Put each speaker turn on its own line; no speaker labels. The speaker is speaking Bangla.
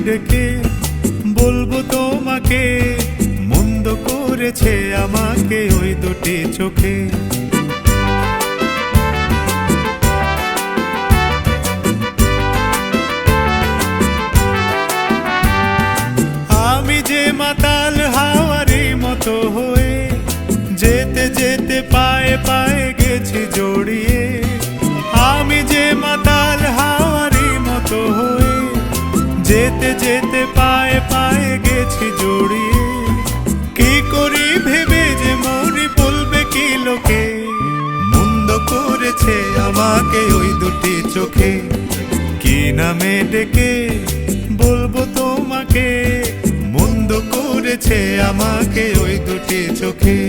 ডেকে বলবো তোমাকে, মন্দ করেছে আমাকে ওই দুটি চোখে। আমি যে মাতাল হাওয়ারি মতো হয়ে যেতে যেতে পায়ে পায়ে গেছি জড়িয়ে। আমি যে মাতাল হাওয়ারি মতো হয়ে যেতে যেতে পায়ে পায়ে গেছি জড়িয়ে। কি করি ভেবে যে মরি, বলবে কি লোকে, মন্দ করেছে আমাকে ওই দুটি চোখে। কি নামে ডেকে বলবো তোমাকে, মন্দ করেছে আমাকে ওই দুটি চোখে।